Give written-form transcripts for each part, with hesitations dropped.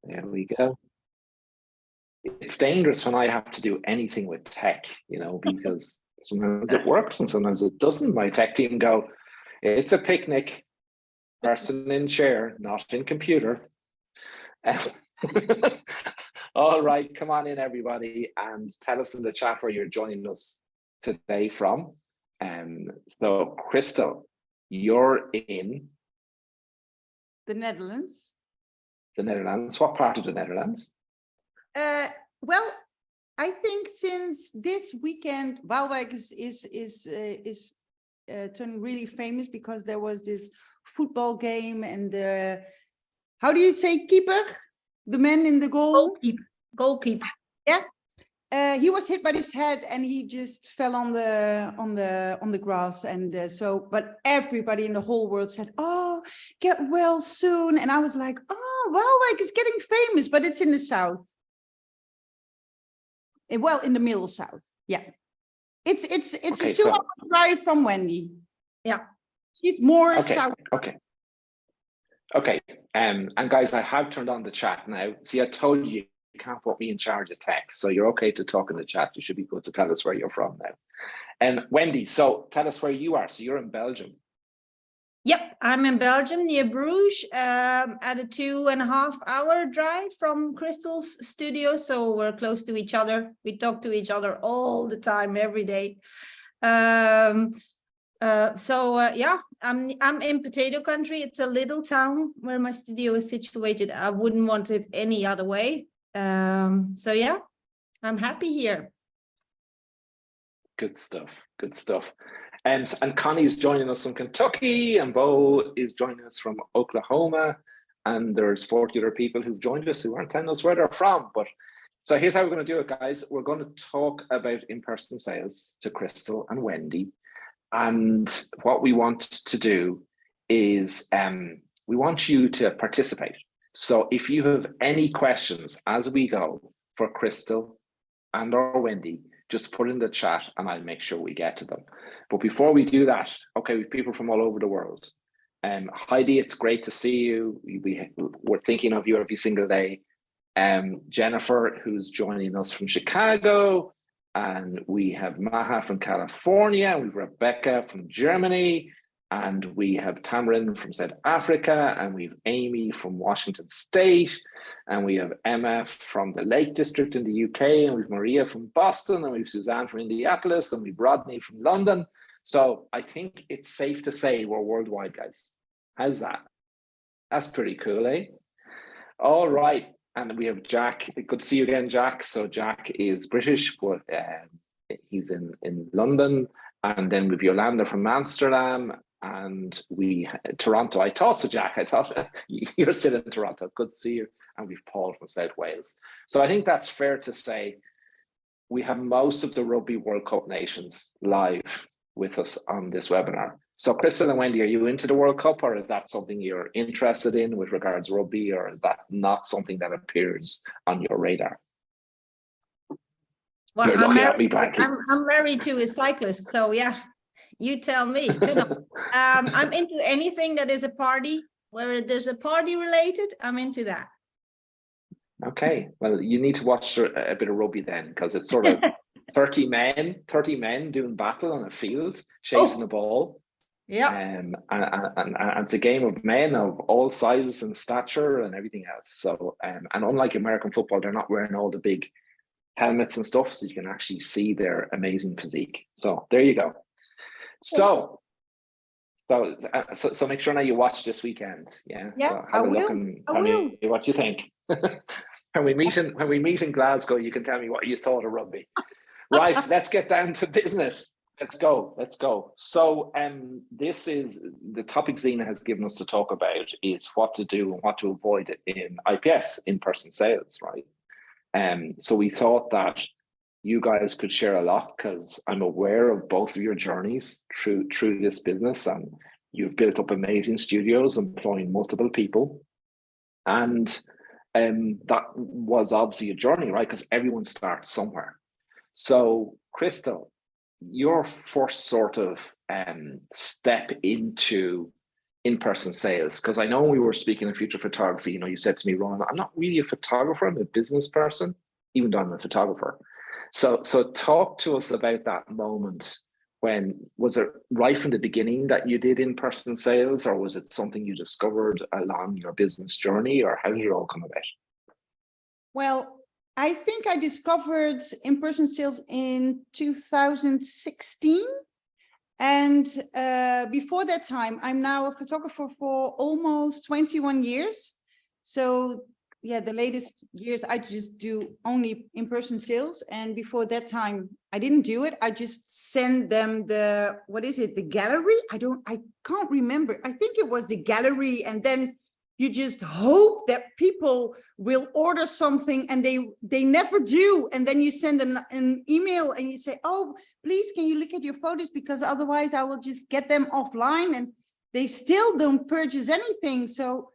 There we go. It's dangerous when I have to do anything with tech, because sometimes it works and sometimes it doesn't. My tech team go, it's a picnic, person in chair, not in computer. All right, come on in, everybody, and tell us in the chat where you're joining us today from. So, Kristel, you're in the Netherlands. The Netherlands. What part of the Netherlands? Well, I think since this weekend, Waalwijk is turning really famous because there was this football game and how do you say keeper? The man in the goal? Goalkeeper. Yeah. He was hit by his head and he just fell on the grass, and but everybody in the whole world said, "Oh, get well soon." And I was like, "Oh, Waalwijk is getting famous, but it's in the south." Well, in the middle south, yeah. It's okay, a 2-hour drive from Wendy. Yeah, she's more south. Okay. And guys, I have turned on the chat now. See, I told you. You can't put me in charge of tech, so you're okay to talk in the chat. You should be good to tell us where you're from now. And Wendy, so tell us where you are. So you're in Belgium. Yep, I'm in Belgium near Bruges, at a 2.5-hour drive from Kristel's studio. So we're close to each other. We talk to each other all the time, every day. Yeah, I'm in potato country. It's a little town where my studio is situated. I wouldn't want it any other way. So yeah, I'm happy here. Good stuff. And Connie's joining us from Kentucky, and Bo is joining us from Oklahoma, and there's 40 other people who've joined us who aren't telling us where they're from. But so here's how we're going to do it, guys. We're going to talk about in-person sales to Kristel and Wendy, and what we want to do is we want you to participate. So if you have any questions as we go for Kristel and or Wendy, just put in the chat and I'll make sure we get to them. But before we do that, okay, we have people from all over the world. Heidi, it's great to see you. We're thinking of you every single day. Jennifer, who's joining us from Chicago, and we have Maha from California, and we have Rebecca from Germany, and we have Tamarin from South Africa, and we have Amy from Washington State, and we have Emma from the Lake District in the UK, and we have Maria from Boston, and we have Suzanne from Indianapolis, and we have Rodney from London. So I think it's safe to say we're worldwide, guys. How's that? That's pretty cool, eh? All right, and we have Jack. Good to see you again, Jack. So Jack is British, but he's in London, and then we have Yolanda from Amsterdam, and Toronto. I thought so, Jack. I thought you're still in Toronto. Good to see you. And we've Paul from South Wales. So I think that's fair to say we have most of the Rugby World Cup nations live with us on this webinar. So Kristel and Wendy, are you into the World Cup, or is that something you're interested in with regards to rugby, or is that not something that appears on your radar? Well, I'm married to a cyclist, so yeah. You tell me. I'm into anything that is a party, where there's a party related, I'm into that. Okay, well, you need to watch a bit of rugby then, because it's sort of 30 men doing battle on a field, chasing the ball. Yeah. And it's a game of men of all sizes and stature and everything else. So, and unlike American football, they're not wearing all the big helmets and stuff, so you can actually see their amazing physique. So there you go. So make sure now you watch this weekend. Yeah. Yeah, so have a look and tell me what you think. when we meet in Glasgow, you can tell me what you thought of rugby. Right, let's get down to business. Let's go. So this is the topic Zena has given us to talk about, is what to do and what to avoid in IPS, in-person sales, right? So we thought that you guys could share a lot, because I'm aware of both of your journeys through this business, and you've built up amazing studios employing multiple people. And that was obviously a journey, right? Because everyone starts somewhere. So Kristel, your first sort of step into in-person sales? Because I know we were speaking of future photography, you know, you said to me, Ronan, I'm not really a photographer, I'm a business person, even though I'm a photographer. So talk to us about that moment. When was it right from the beginning that you did in-person sales, or was it something you discovered along your business journey, or how did it all come about? Well, I think I discovered in-person sales in 2016. And before that time, I'm now a photographer for almost 21 years. So yeah, the latest years, I just do only in-person sales. And before that time, I didn't do it. I just send them the, what is it? The gallery? I can't remember. I think it was the gallery. And then you just hope that people will order something, and they never do. And then you send an email and you say, oh, please, can you look at your photos? Because otherwise I will just get them offline, and they still don't purchase anything. So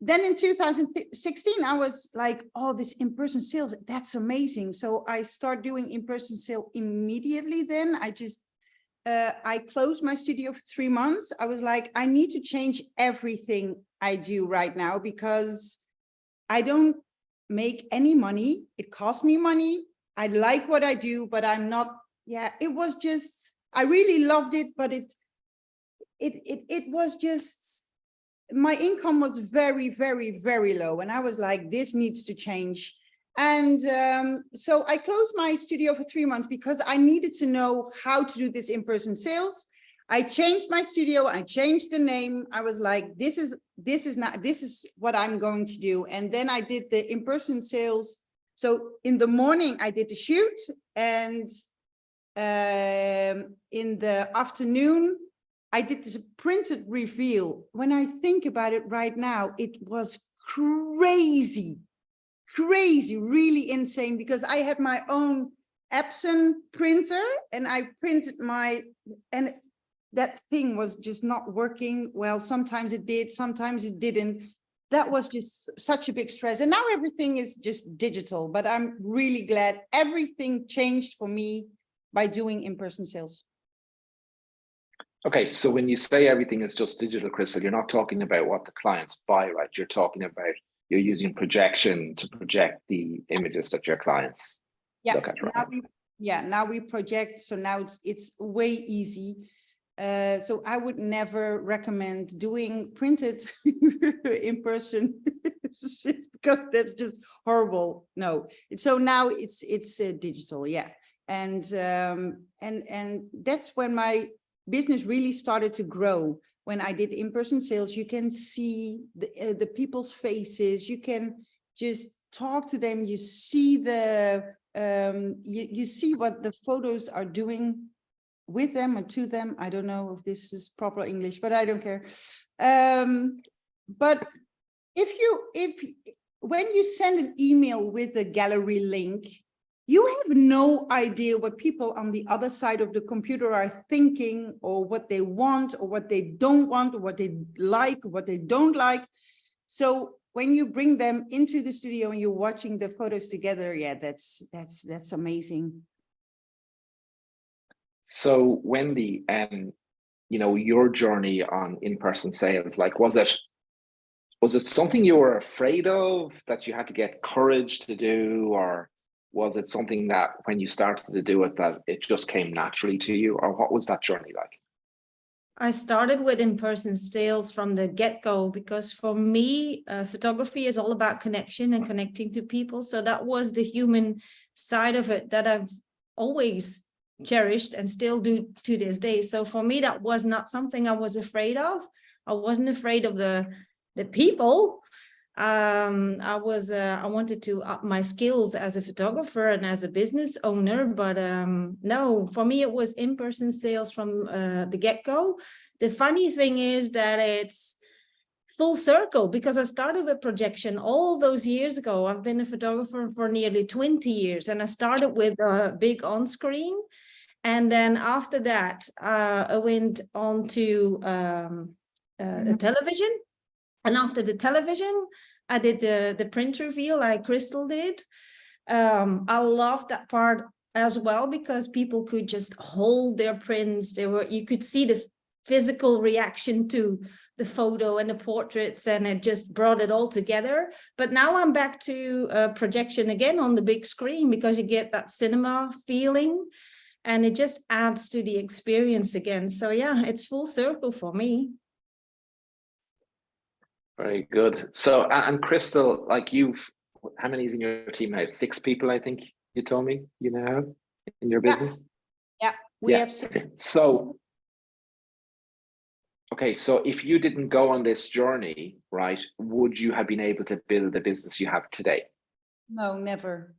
then in 2016, I was like, oh, this in-person sales, that's amazing. So I start doing in-person sale immediately. Then I closed my studio for 3 months. I was like, I need to change everything I do right now, because I don't make any money. It costs me money. I like what I do, but I'm not, it was just, I really loved it, but it was just, my income was very, very, very low. And I was like, this needs to change. And so I closed my studio for 3 months because I needed to know how to do this in-person sales. I changed my studio. I changed the name. I was like, this is what I'm going to do. And then I did the in-person sales. So in the morning, I did the shoot. And in the afternoon, I did this printed reveal. When I think about it right now, it was crazy, really insane, because I had my own Epson printer and I printed and that thing was just not working well. Sometimes it did, sometimes it didn't. That was just such a big stress. And now everything is just digital, but I'm really glad everything changed for me by doing in-person sales. Okay, so when you say everything is just digital, Kristel, you're not talking about what the clients buy, right? You're talking about you're using projection to project the images that your clients look at, right? Now we project, so now it's way easy. So I would never recommend doing printed in person because that's just horrible. No, so now it's digital, yeah, and that's when my business really started to grow. When I did in-person sales, you can see the people's faces. You can just talk to them. You see you see what the photos are doing with them or to them. I don't know if this is proper English, but I don't care. But when you send an email with a gallery link, you have no idea what people on the other side of the computer are thinking, or what they want, or what they don't want, or what they like, or what they don't like. So when you bring them into the studio and you're watching the photos together, yeah, that's amazing. So Wendy, you know, your journey on in-person sales, like, was it something you were afraid of that you had to get courage to do, or was it something that when you started to do it that it just came naturally to you, or what was that journey like? I started with in-person sales from the get-go because for me, photography is all about connection and connecting to people. So that was the human side of it that I've always cherished and still do to this day. So for me, that was not something I was afraid of. I wasn't afraid of the people. I wanted to up my skills as a photographer and as a business owner, but no, for me it was in-person sales from the get-go. The funny thing is that it's full circle because I started with projection all those years ago. I've been a photographer for nearly 20 years, and I started with a big on-screen, and then after that I went on to the television. And after the television, I did the print reveal like Kristel did. I loved that part as well because people could just hold their prints. You could see physical reaction to the photo and the portraits, and it just brought it all together. But now I'm back to projection again on the big screen, because you get that cinema feeling and it just adds to the experience again. So yeah, it's full circle for me. Very good. So, and Kristel, like how many is in your team now? 6 people, I think you told me you now have in your business? Yeah, we have 6. So, okay, so if you didn't go on this journey, right, would you have been able to build the business you have today? No, never.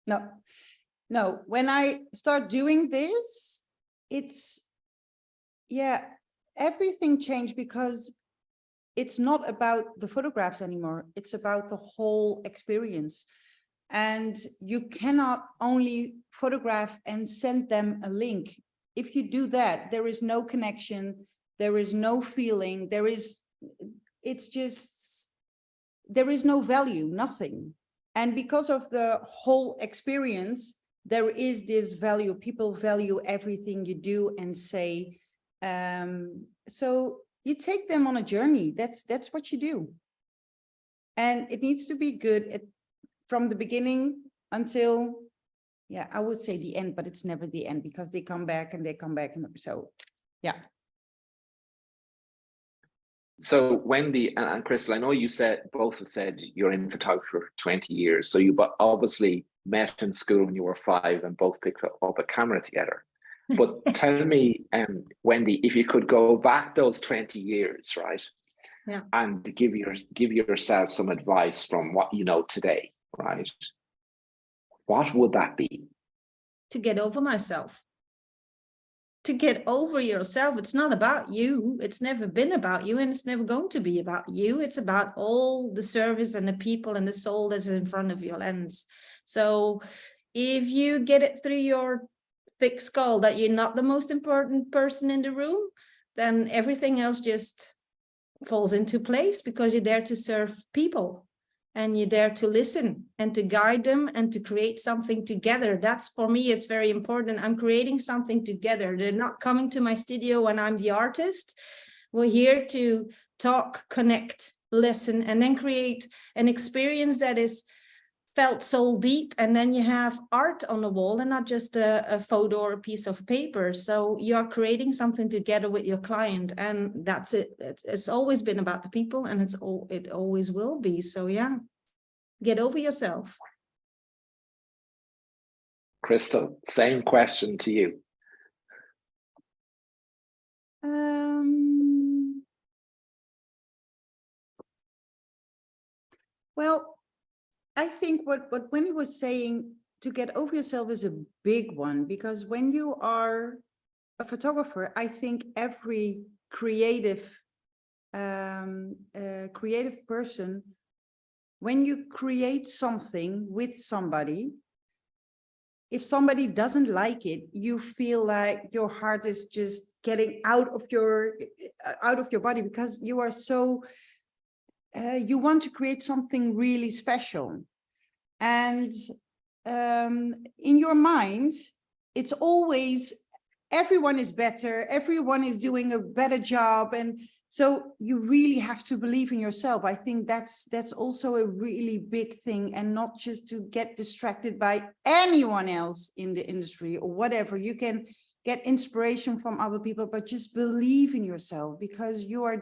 No. When I start doing this, everything changed, because it's not about the photographs anymore. It's about the whole experience. And you cannot only photograph and send them a link. If you do that, there is no connection. There is no feeling. There is no value, nothing. And because of the whole experience, there is this value. People value everything you do and say. So you take them on a journey. That's what you do. And it needs to be good from the beginning until, I would say the end, but it's never the end, because they come back and they come back. And so, yeah. So Wendy and Kristel, I know you both have said you're in photography for 20 years. So you obviously met in school when you were 5 and both picked up a camera together. But tell me, Wendy, if you could go back those 20 years, right? Yeah. And give yourself some advice from what you know today, right? What would that be? To get over myself. To get over yourself. It's not about you. It's never been about you, and it's never going to be about you. It's about all the service and the people and the soul that's in front of your lens. So if you get it through your thick skull that you're not the most important person in the room, then everything else just falls into place, because you're there to serve people. And you're there to listen and to guide them and to create something together. That's, for me, it's very important. I'm creating something together. They're not coming to my studio when I'm the artist. We're here to talk, connect, listen, and then create an experience that is felt soul deep. And then you have art on the wall and not just a photo or a piece of paper. So you're creating something together with your client, and that's it. It's always been about the people, and it always will be. So yeah, get over yourself. Kristel, same question to you. Well, I think what Wendy was saying, to get over yourself, is a big one, because when you are a photographer, I think every creative person, when you create something with somebody, if somebody doesn't like it, you feel like your heart is just getting out of your body, because you are so you want to create something really special. And in your mind, it's always, everyone is better, everyone is doing a better job. And so you really have to believe in yourself. I think that's also a really big thing, and not just to get distracted by anyone else in the industry or whatever. You can get inspiration from other people, but just believe in yourself, because you are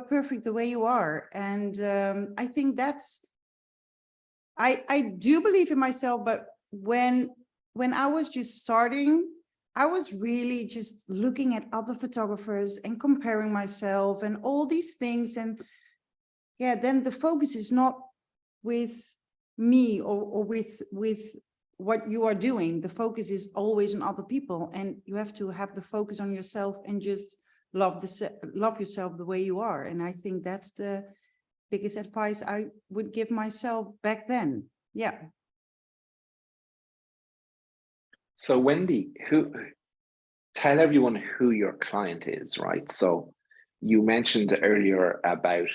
perfect the way you are. And I think I do believe in myself, but when I was just starting, I was really just looking at other photographers and comparing myself and all these things. And yeah, then the focus is not with me or with what you are doing. The focus is always on other people, and you have to have the focus on yourself and just love yourself the way you are. And I think that's the biggest advice I would give myself back then. Yeah. So Wendy, tell everyone who your client is, right? So you mentioned earlier about,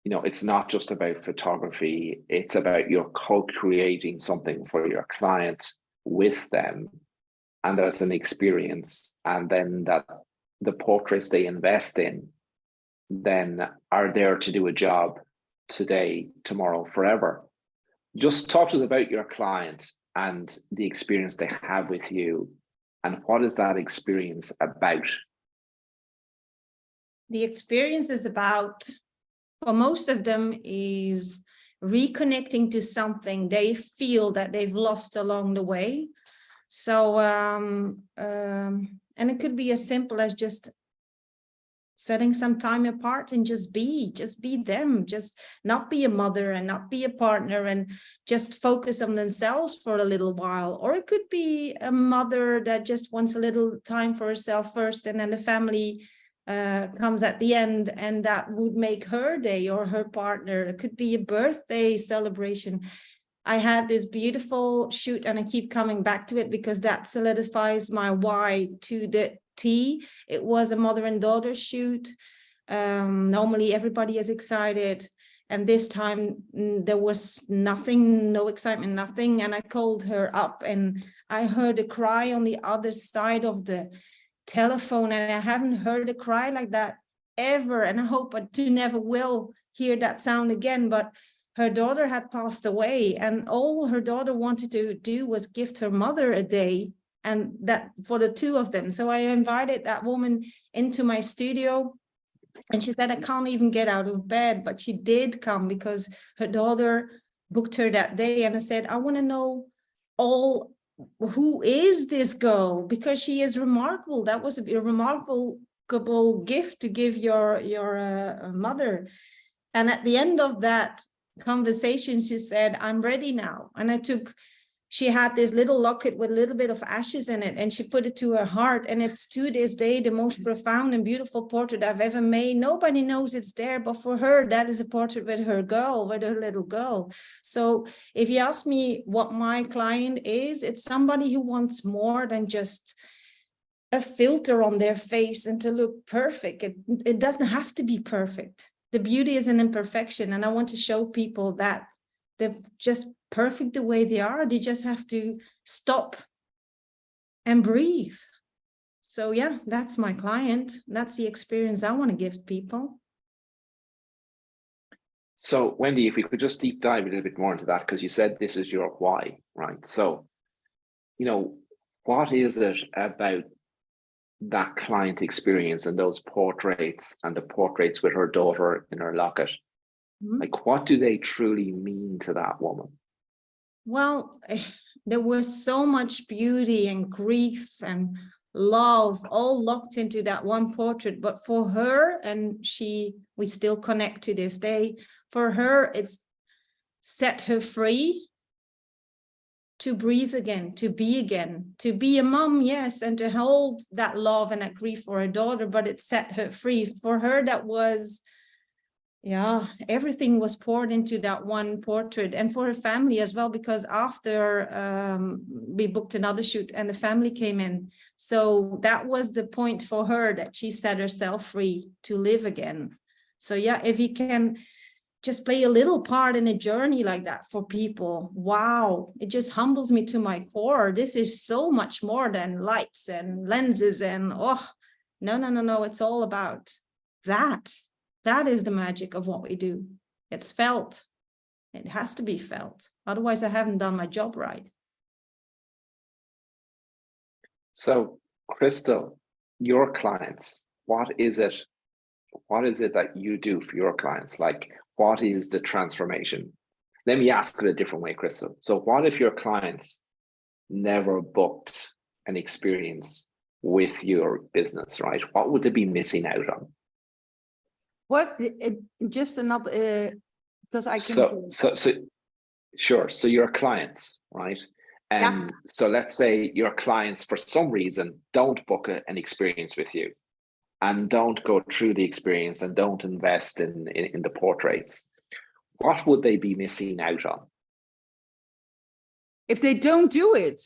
it's not just about photography, it's about you're co-creating something for your client with them, and that's an experience. And then that the portraits they invest in then are there to do a job today, tomorrow, forever. Just talk to us about your clients and the experience they have with you, and what is that experience about? The experience is about, for most of them, is reconnecting to something they feel that they've lost along the way. So, and it could be as simple as just setting some time apart and just be them, just not be a mother and not be a partner and just focus on themselves for a little while. Or it could be a mother that just wants a little time for herself first, and then the family comes at the end, and that would make her day, or her partner. It could be a birthday celebration. I had this beautiful shoot, and I keep coming back to it because that solidifies my why to the T. It was a mother and daughter shoot. Normally everybody is excited, and this time there was nothing, no excitement, nothing. And I called her up, and I heard a cry on the other side of the telephone, and I haven't heard a cry like that ever, and I hope I never will hear that sound again. But her daughter had passed away, and all her daughter wanted to do was gift her mother a day, and that for the two of them. So I invited that woman into my studio, and she said, I can't even get out of bed, but she did come because her daughter booked her that day. And I said, I want to know who is this girl, because she is remarkable. That was a remarkable gift to give your mother. And at the end of that conversation, she said, I'm ready now. And she had this little locket with a little bit of ashes in it, and she put it to her heart. And it's to this day the most profound and beautiful portrait I've ever made. Nobody knows it's there, but for her, that is a portrait with her little girl. So if you ask me what my client is, it's somebody who wants more than just a filter on their face and to look perfect. It doesn't have to be perfect. The beauty is an imperfection. And I want to show people that they're just perfect the way they are. They just have to stop and breathe. So yeah, that's my client. That's the experience I want to give people. So Wendy, if we could just deep dive a little bit more into that, because you said this is your why, right? So, what is it about that client experience and those portraits and the portraits with her daughter in her locket? Like, what do they truly mean to that woman? Well, there was so much beauty and grief and love all locked into that one portrait. But for her, and we still connect to this day, for her, it's set her free to breathe again, to be a mom, yes, and to hold that love and that grief for her daughter, but it set her free. For her, that was, everything was poured into that one portrait. And for her family as well, because after we booked another shoot and the family came in. So that was the point for her, that she set herself free to live again. So yeah, if you can just play a little part in a journey like that for people, wow, it just humbles me to my core. This is so much more than lights and lenses and no, it's all about that. That is the magic of what we do. It's felt. It has to be felt. Otherwise, I haven't done my job right. So, Kristel, your clients, what is it that you do for your clients? Like, what is the transformation? Let me ask it a different way, Kristel. So what if your clients never booked an experience with your business, right? What would they be missing out on? Just another, because I can. Sure. So your clients, right? So let's say your clients, for some reason, don't book an experience with you, and don't go through the experience, and don't invest in the portraits. What would they be missing out on? If they don't do it?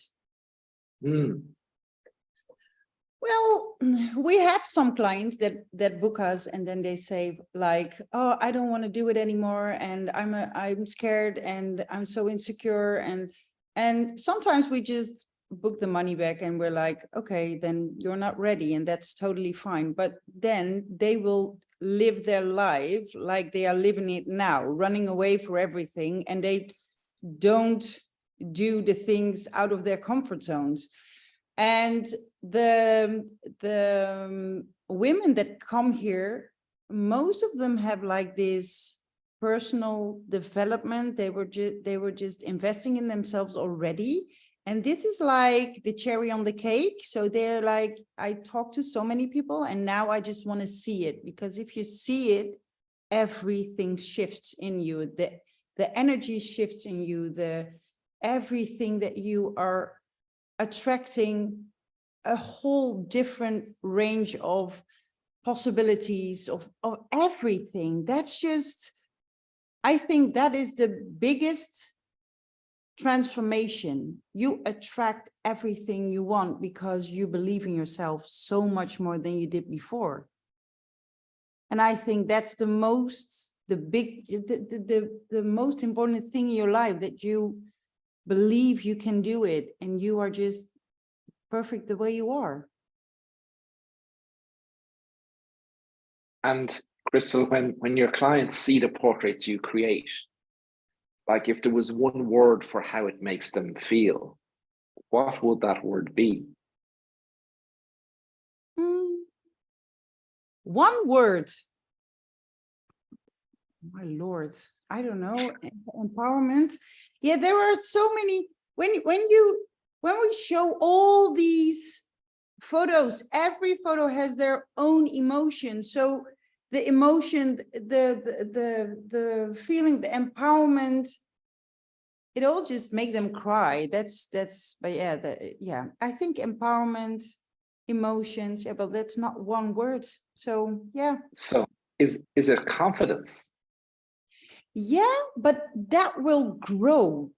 Well, we have some clients that book us, and then they say like, oh, I don't want to do it anymore, and I'm scared, and I'm so insecure, and sometimes we just book the money back and we're like, okay, then you're not ready, and that's totally fine. But then they will live their life like they are living it now, running away for everything, and they don't do the things out of their comfort zones. And the women that come here, most of them have like this personal development. They were just investing in themselves already. And this is like the cherry on the cake. So they're like, I talk to so many people and now I just want to see it, because if you see it, everything shifts in you. The energy shifts in you, everything that you are attracting, a whole different range of possibilities of everything. That's just, I think that is the biggest transformation. You attract everything you want because you believe in yourself so much more than you did before. And I think that's the most important thing in your life, that you believe you can do it and you are just perfect the way you are. And Kristel, when your clients see the portraits you create, like if there was one word for how it makes them feel, what would that word be? One word. My Lord, I don't know. Empowerment. Yeah, there are so many. When we show all these photos, every photo has their own emotion. So the emotion, the feeling, the empowerment, it all just make them cry. But yeah, I think empowerment, emotions, yeah, but that's not one word. So yeah. So is it confidence? Yeah, but that will grow,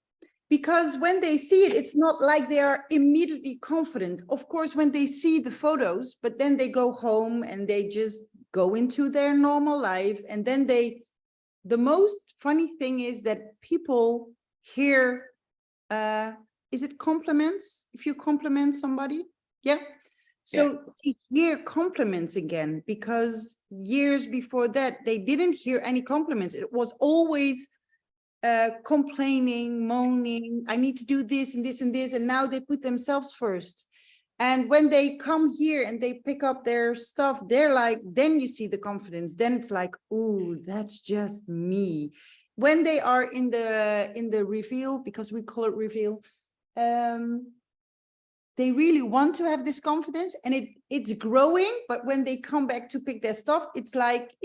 because when they see it, it's not like they are immediately confident. Of course, when they see the photos, but then they go home and they just go into their normal life. And then the most funny thing is that people hear, is it compliments? If you compliment somebody? Yeah. So Yes. they hear compliments again, because years before that, they didn't hear any compliments. It was always complaining, moaning, I need to do this and this and this. And now they put themselves first. And when they come here and they pick up their stuff, they're like, then you see the confidence. Then it's like, ooh, that's just me. When they are in the reveal, because we call it reveal, they really want to have this confidence, and it's growing. But when they come back to pick their stuff, it's like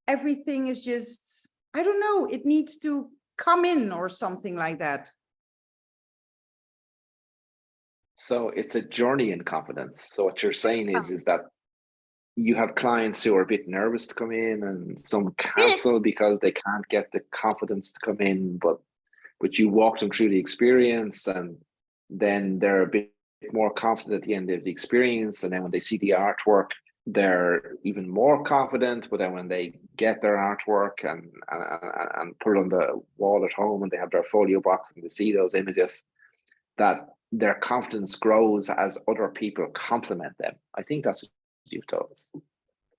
everything is just, I don't know, it needs to come in or something like that. So it's a journey in confidence. So what you're saying is that you have clients who are a bit nervous to come in, and some cancel because they can't get the confidence to come in, but you walk them through the experience, and then they're a bit more confident at the end of the experience. And then when they see the artwork, they're even more confident. But then when they get their artwork and put it on the wall at home, and they have their folio box and they see those images, that their confidence grows as other people compliment them. I think that's what you've told us.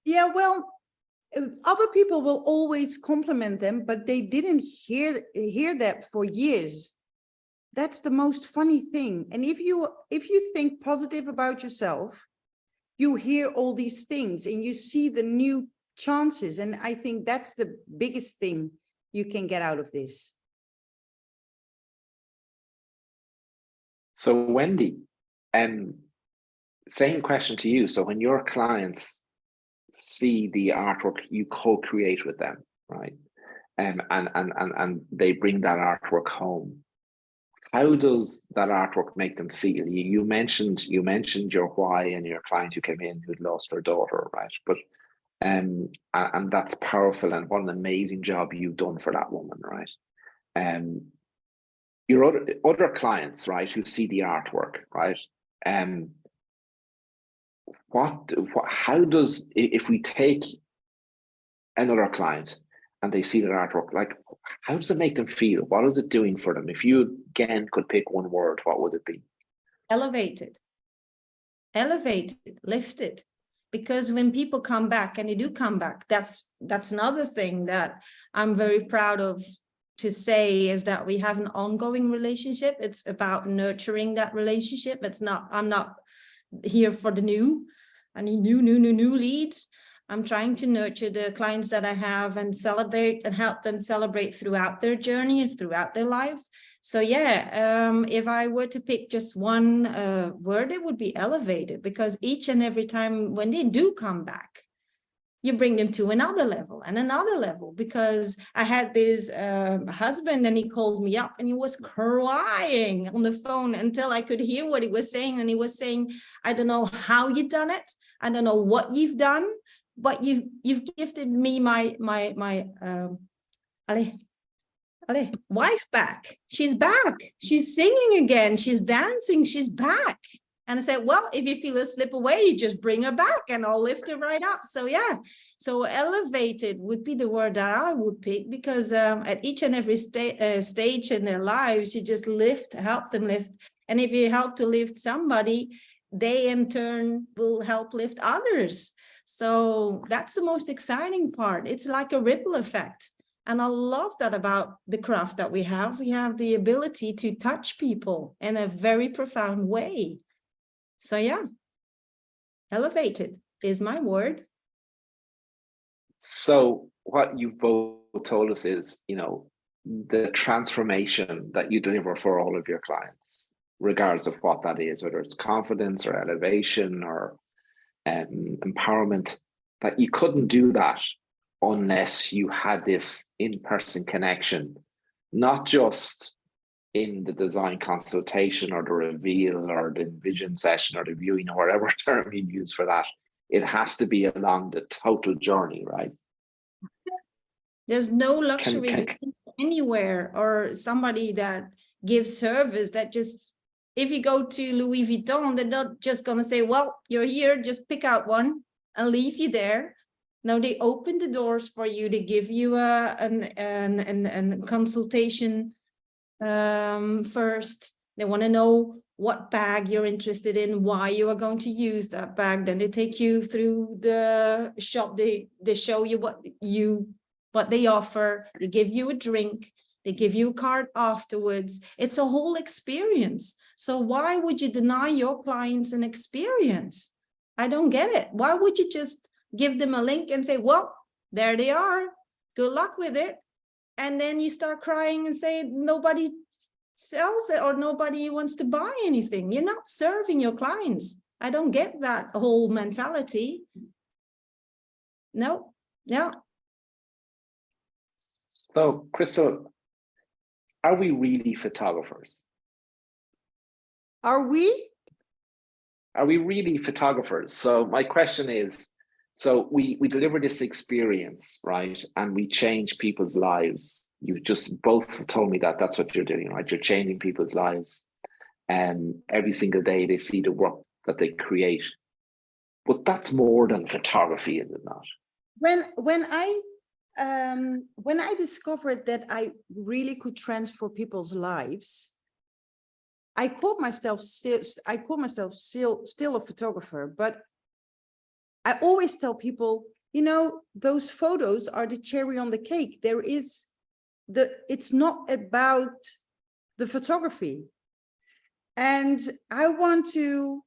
Yeah, well, other people will always compliment them, but they didn't hear that for years. That's the most funny thing. And if you think positive about yourself, you hear all these things and you see the new chances. And I think that's the biggest thing you can get out of this. So Wendy, same question to you. So when your clients see the artwork you co-create with them, right? And they bring that artwork home, how does that artwork make them feel? You mentioned your why and your client who came in who'd lost her daughter, right? But and that's powerful, and what an amazing job you've done for that woman, right? Your other clients, right, who see the artwork, right? How does, if we take another client and they see their artwork, like, how does it make them feel? What is it doing for them? If you again could pick one word, what would it be? elevated, lifted. Because when people come back, and they do come back, that's another thing that I'm very proud of to say, is that we have an ongoing relationship. It's about nurturing that relationship. I'm not here for the new. I need new leads. I'm trying to nurture the clients that I have and celebrate and help them celebrate throughout their journey and throughout their life. So yeah, if I were to pick just one word, it would be elevated, because each and every time when they do come back, you bring them to another level and another level. Because I had this husband, and he called me up and he was crying on the phone until I could hear what he was saying. And he was saying, I don't know how you've done it. I don't know what you've done, but you've gifted me my wife back. She's back. She's singing again. She's dancing. She's back. And I said, well, if you feel her slip away, you just bring her back and I'll lift her right up. So yeah, so elevated would be the word that I would pick, because at each and every stage in their lives, you just help them lift. And if you help to lift somebody, they in turn will help lift others. So that's the most exciting part. It's like a ripple effect. And I love that about the craft that we have. We have the ability to touch people in a very profound way. So yeah, elevated is my word. So what you've both told us is, the transformation that you deliver for all of your clients, regardless of what that is, whether it's confidence or elevation or empowerment, that you couldn't do that unless you had this in-person connection, not just in the design consultation or the reveal or the vision session or the viewing or whatever term you use for that. It has to be along the total journey, right? There's no luxury anywhere, or somebody that gives service that just, if you go to Louis Vuitton, they're not just going to say, well, you're here, just pick out one and leave you there. No, they open the doors for you. They give you a consultation first. They want to know what bag you're interested in, why you are going to use that bag. Then they take you through the shop. They show you what they offer. They give you a drink. They give you a card afterwards. It's a whole experience. So why would you deny your clients an experience? I don't get it. Why would you just give them a link and say, well, there they are. Good luck with it. And then you start crying and say, nobody sells it or nobody wants to buy anything. You're not serving your clients. I don't get that whole mentality. No, yeah. So, Kristel, are we really photographers? Are we? Are we really photographers? So my question is, so we deliver this experience, right? And we change people's lives. You just both told me that that's what you're doing, right? You're changing people's lives. And every single day they see the work that they create. But that's more than photography, is it not? When I discovered that I really could transform people's lives, I called myself still a photographer, but I always tell people, those photos are the cherry on the cake. It's not about the photography. And I want to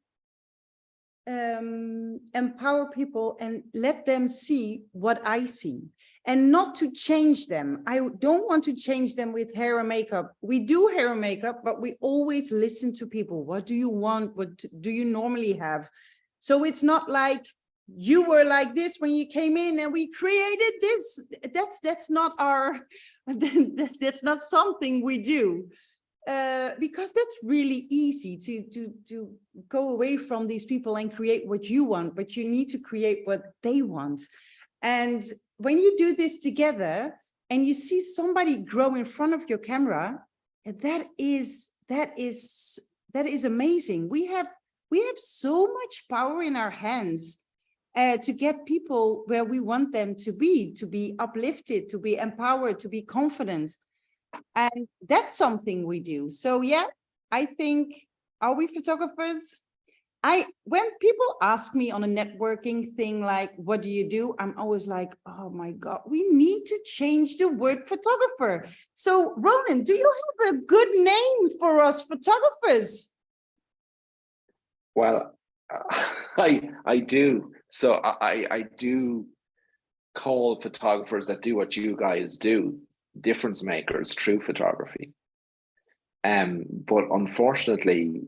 empower people and let them see what I see, and not to change them. I don't want to change them with hair and makeup. We do hair and makeup, but we always listen to people. What do you want? What do you normally have? So it's not like you were like this when you came in and we created this. That's not that's not something we do. Because that's really easy to go away from these people and create what you want, but you need to create what they want. And when you do this together and you see somebody grow in front of your camera, that is amazing. We have so much power in our hands to get people where we want them to be uplifted, to be empowered, to be confident. And that's something we do. So yeah, I think Are we photographers? When people ask me on a networking thing, like, what do you do? I'm always like, oh my God, we need to change the word photographer. So Ronan, do you have a good name for us photographers? Well, I do. So I do call photographers that do what you guys do difference makers through photography. But unfortunately,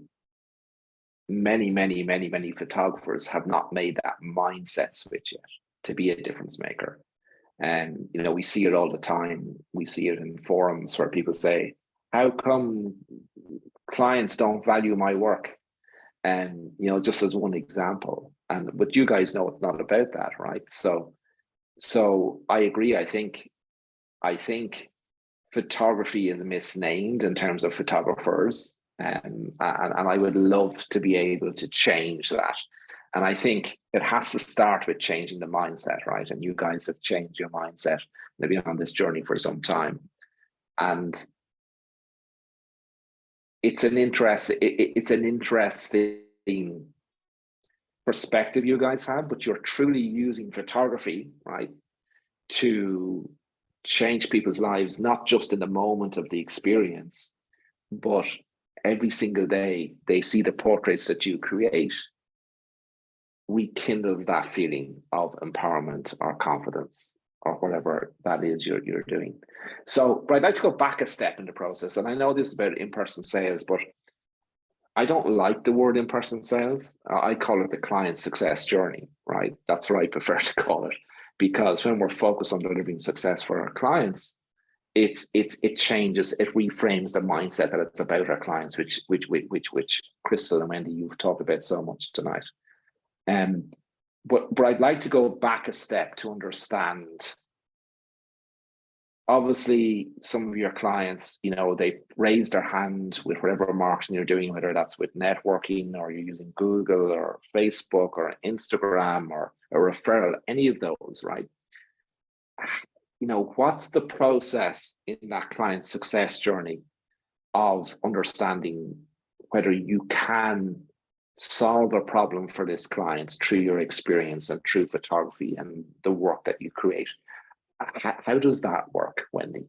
many photographers have not made that mindset switch yet to be a difference maker. And you know, we see it all the time. We see it in forums where people say, how come clients don't value my work? And you know, just as one example. But you guys know it's not about that, right? So I agree. I think photography is misnamed in terms of photographers. And I would love to be able to change that. And I think it has to start with changing the mindset, right? And you guys have changed your mindset. They've been on this journey for some time. And it's an interesting perspective you guys have, but you're truly using photography, right, to change people's lives, not just in the moment of the experience, but every single day they see the portraits that you create, rekindles that feeling of empowerment or confidence or whatever that is you're doing. So, but I'd like to go back a step in the process. And I know this is about in-person sales, but I don't like the word in-person sales. I call it the client success journey, right? That's what I prefer to call it, because when we're focused on delivering success for our clients, it changes, it reframes the mindset that it's about our clients, which Kristel and Wendy, you've talked about so much tonight. But I'd like to go back a step to understand. Obviously, some of your clients, you know, they raise their hand with whatever marketing you're doing, whether that's with networking or you're using Google or Facebook or Instagram or a referral, any of those, right? You know, what's the process in that client success journey of understanding whether you can solve a problem for this client through your experience and through photography and the work that you create? How does that work, Wendy?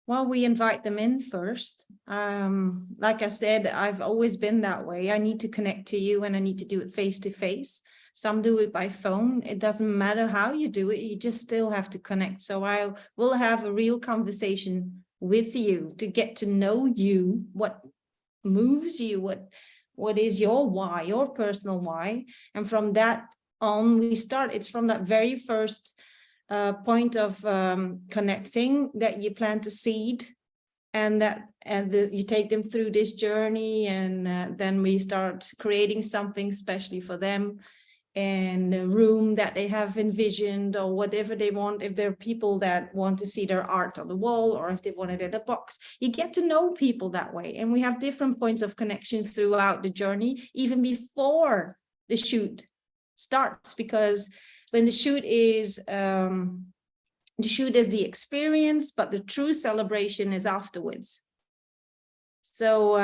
Well, we invite them in first. Like I said, I've always been that way. I need to connect to you and I need to do it face to face. Some do it by phone. It doesn't matter how you do it. You just still have to connect. So I will have a real conversation with you to get to know you, what moves you, what is your why, your personal why. And from that on, we start. It's from that very first point of connecting that you plant a seed, and you take them through this journey, and then we start creating something specially for them in a room that they have envisioned or whatever they want. If there are people that want to see their art on the wall, or if they want it in a box, you get to know people that way. And we have different points of connection throughout the journey, even before the shoot starts, because when the shoot is the experience, but the true celebration is afterwards. So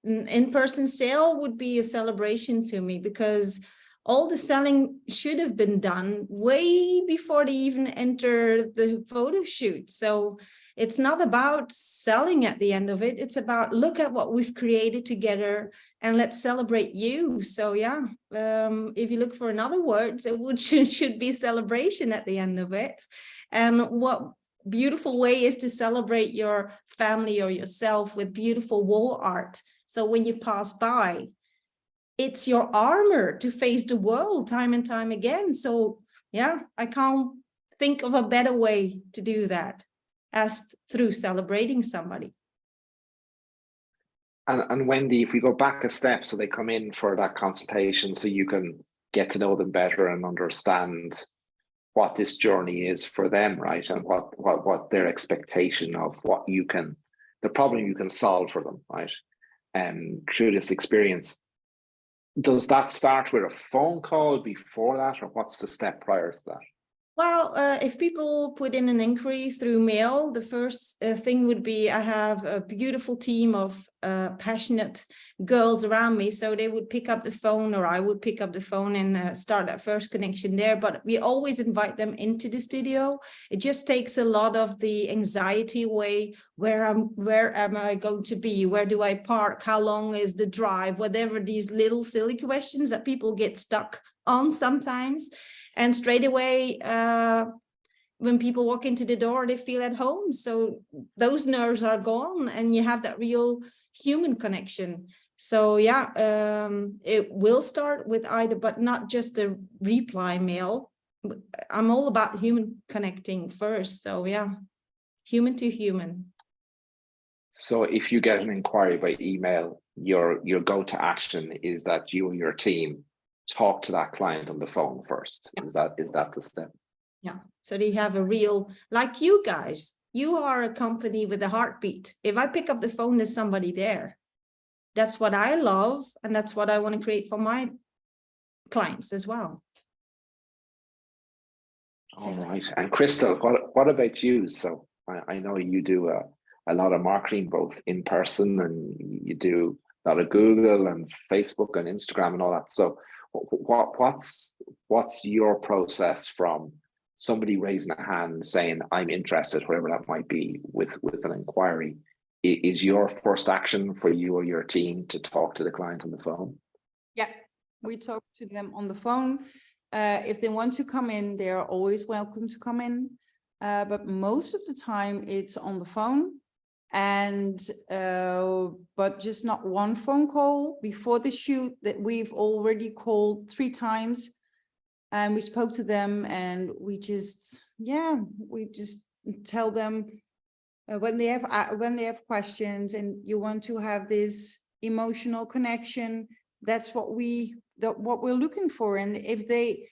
in-person sale would be a celebration to me, because all the selling should have been done way before they even enter the photo shoot. So it's not about selling at the end of it. It's about, look at what we've created together and let's celebrate you. So yeah, if you look for another word, it should be celebration at the end of it. And what beautiful way is to celebrate your family or yourself with beautiful wall art. So when you pass by, it's your armor to face the world time and time again. So yeah, I can't think of a better way to do that as through celebrating somebody. And Wendy, if we go back a step, so they come in for that consultation so you can get to know them better and understand what this journey is for them, right? And what their expectation of the problem you can solve for them, right? And through this experience, does that start with a phone call before that, or what's the step prior to that? Well, if people put in an inquiry through mail, the first thing would be I have a beautiful team of passionate girls around me. So they would pick up the phone, or I would pick up the phone and start that first connection there. But we always invite them into the studio. It just takes a lot of the anxiety away. Where am I going to be? Where do I park? How long is the drive? Whatever, these little silly questions that people get stuck on sometimes. And straight away, when people walk into the door, they feel at home. So those nerves are gone and you have that real human connection. So yeah, it will start with either, but not just a reply mail. I'm all about human connecting first. So yeah, human to human. So if you get an inquiry by email, your go-to action is that you and your team talk to that client on the phone first. Yeah. Is that the step? Yeah. So they have a real, like you guys, you are a company with a heartbeat. If I pick up the phone, there's somebody there. That's what I love. And that's what I want to create for my clients as well. All right. And Kristel, what about you? So I know you do a lot of marketing, both in person, and you do a lot of Google and Facebook and Instagram and all that. So what's your process from somebody raising a hand saying I'm interested, whatever that might be, with an inquiry? Is your first action for you or your team to talk to the client on the phone? Yeah, we talk to them on the phone. If they want to come in, they are always welcome to come in. But most of the time it's on the phone. And but just not one phone call before the shoot, that we've already called 3 times, and we spoke to them, and we just tell them when they have questions and you want to have this emotional connection, that's what we're looking for. And if they,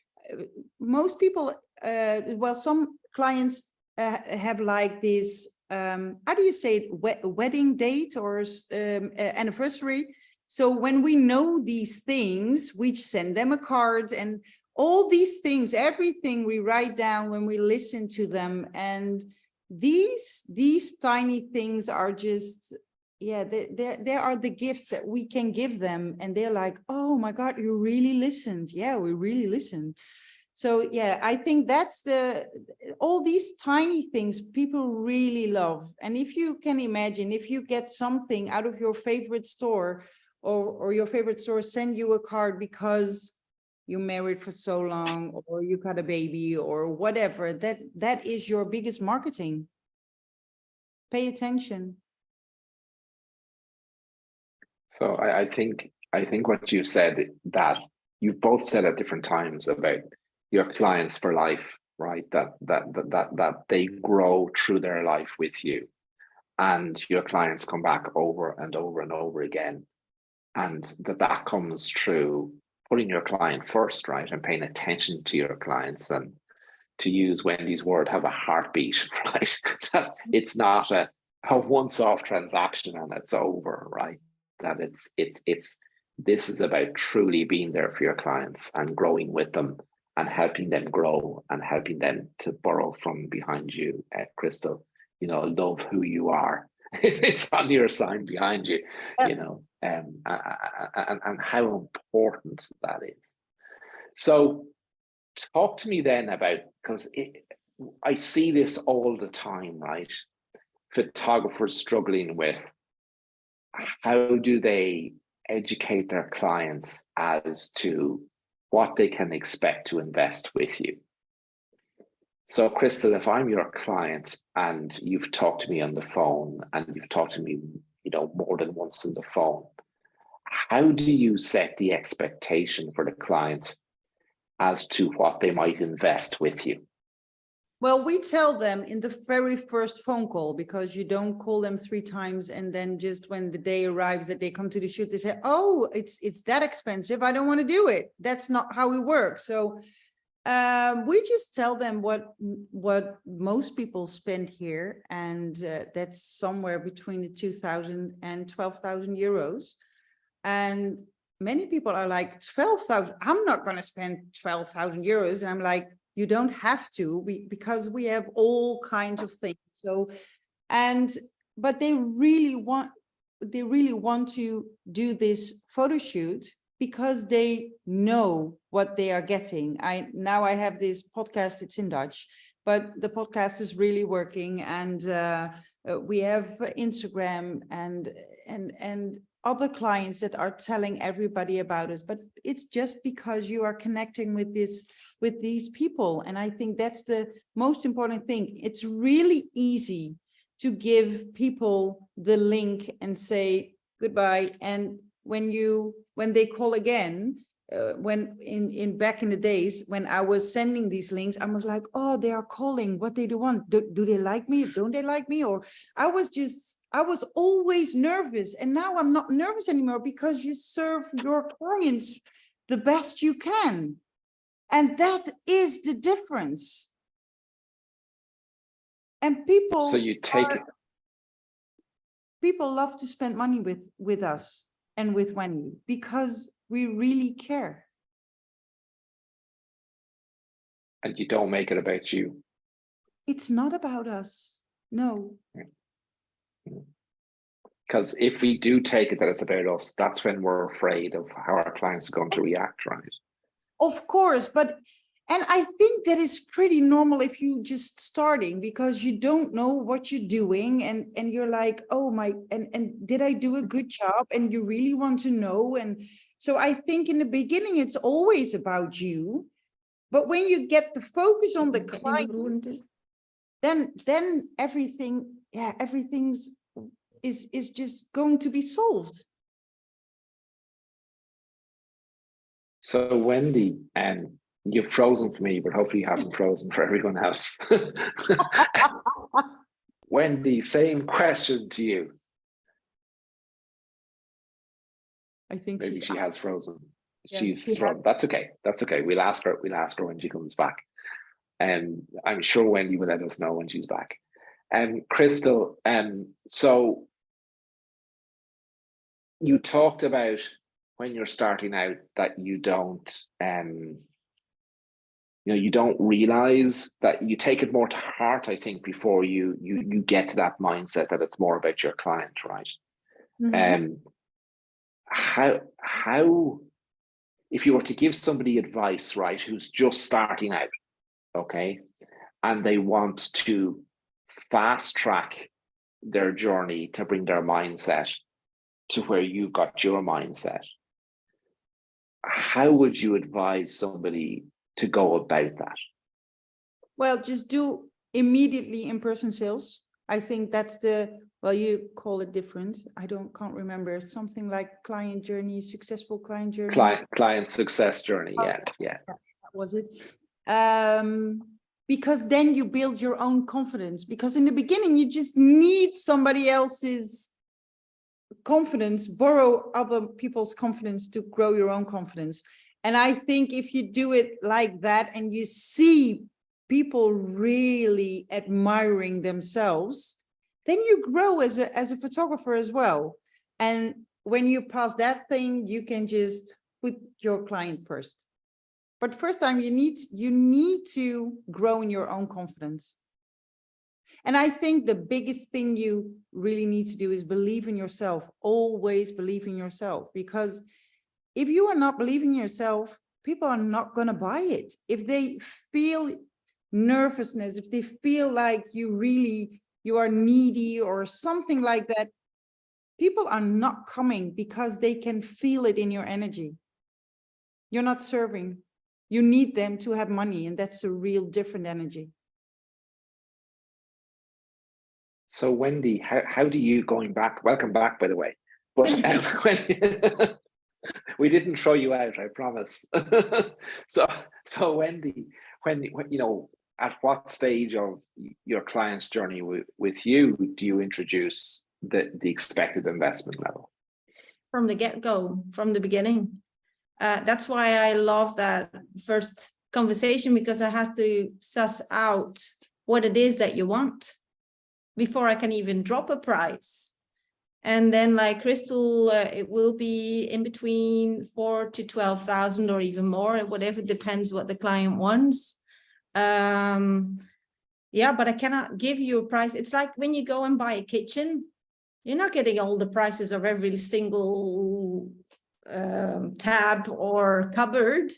most people, well, some clients have like this, how do you say it, wedding date or anniversary. So when we know these things, we send them a card, and all these things, everything we write down when we listen to them. And these tiny things are just, yeah, they are the gifts that we can give them. And they're like, oh my God, you really listened. Yeah, we really listened. So yeah, I think that's all these tiny things people really love. And if you can imagine, if you get something out of your favorite store, or your favorite store send you a card because you married for so long, or you got a baby, or whatever, that is your biggest marketing. Pay attention. So I think what you said, that you both said at different times about your clients for life, right? That they grow through their life with you, and your clients come back over and over and over again, and that comes through putting your client first, right, and paying attention to your clients, and, to use Wendy's word, have a heartbeat, right? That it's not a once-off transaction and it's over, right? That this is about truly being there for your clients and growing with them and helping them grow and helping them to borrow from behind you. Kristel, love who you are. It's on your sign behind you, and how important that is. So talk to me then about, because I see this all the time, right? Photographers struggling with, how do they educate their clients as to what they can expect to invest with you? So Kristel, if I'm your client and you've talked to me on the phone, and you've talked to me, more than once on the phone, how do you set the expectation for the client as to what they might invest with you? Well, we tell them in the very first phone call, because you don't call them 3 times and then just when the day arrives that they come to the shoot, they say, oh, it's that expensive, I don't want to do it. That's not how we work. So we just tell them what most people spend here, and that's somewhere between the 2,000 and 12,000 euros. And many people are like, 12,000, I'm not going to spend 12,000 euros. And I'm like, You don't have to, because we have all kinds of things. So, but they really want to do this photo shoot because they know what they are getting. Now I have this podcast, it's in Dutch, but the podcast is really working, and we have Instagram and other clients that are telling everybody about us, but it's just because you are connecting with these people. And I think that's the most important thing. It's really easy to give people the link and say goodbye. And when they call again, when back in the days when I was sending these links, I was like, oh, they are calling, what they do want, do they like me, don't they like me? Or I was always nervous, and now I'm not nervous anymore, because you serve your clients the best you can, and that is the difference. And people, so you take it. People love to spend money with us and with Wendy because we really care. And you don't make it about you. It's not about us. No. Because if we do take it that it's about us, that's when we're afraid of how our clients are going to react, right? Of course, and I think that is pretty normal if you just starting, because you don't know what you're doing, and you're like, oh my, and did I do a good job? And you really want to know. And so I think in the beginning, it's always about you. But when you get the focus on the client, then everything, everything's is just going to be solved. So Wendy, you've frozen for me, but hopefully you haven't frozen for everyone else. Wendy, same question to you. I think maybe she has frozen. Yeah, She's frozen. That's okay. That's okay. We'll ask her when she comes back. And I'm sure Wendy will let us know when she's back. Kristel, so you talked about when you're starting out that you don't you don't realize that you take it more to heart, I think, before you get to that mindset that it's more about your client, right? Mm-hmm. How if you were to give somebody advice, right, who's just starting out, okay, and they want to fast track their journey to bring their mindset to where you've got your mindset, how would you advise somebody to go about that? Well, just do immediately in-person sales. I think that's you call it different. Can't remember, something like client journey, successful client journey. Client success journey, yeah. That was it. Because then you build your own confidence, because in the beginning you just need somebody else's confidence, borrow other people's confidence to grow your own confidence. And I think if you do it like that and you see people really admiring themselves, then you grow as a photographer as well. And when you pass that thing, you can just put your client first. But first time you need to grow in your own confidence. And I think the biggest thing you really need to do is believe in yourself. Always believe in yourself, because if you are not believing in yourself, people are not going to buy it. If they feel nervousness, if they feel like you are needy or something like that, people are not coming because they can feel it in your energy. You're not serving. You need them to have money, and that's a real different energy. So Wendy, how do you, going back, welcome back, by the way, but we didn't throw you out, I promise. So Wendy, when at what stage of your client's journey with you do you introduce the expected investment level? From the get-go, from the beginning. That's why I love that first conversation, because I have to suss out what it is that you want before I can even drop a price. And then, like Kristel, it will be in between 4,000 to 12,000 or even more, whatever, depends what the client wants. Yeah, but I cannot give you a price. It's like when you go and buy a kitchen, you're not getting all the prices of every single tab or cupboard.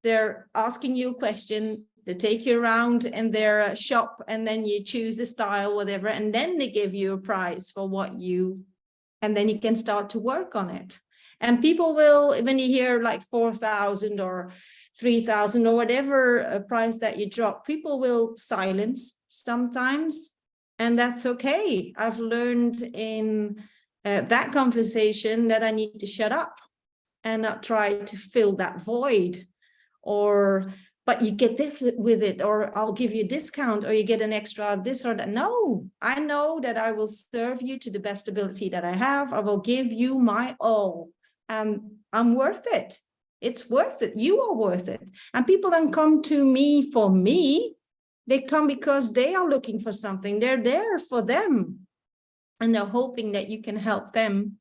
They're asking you a question, they take you around in their shop, and then you choose a style, whatever, and then they give you a price for what you, and then you can start to work on it. And people will, when you hear like 4,000 or 3,000 or whatever price that you drop, people will silence sometimes, and that's okay. I've learned in that conversation that I need to shut up and not try to fill that void, or but you get this with it, or I'll give you a discount, or you get an extra this or that. No, I know that I will serve you to the best ability that I have. I will give you my all, and I'm worth it. It's worth it. You are worth it. And people don't come to me for me. They come because they are looking for something. They're there for them, and they're hoping that you can help them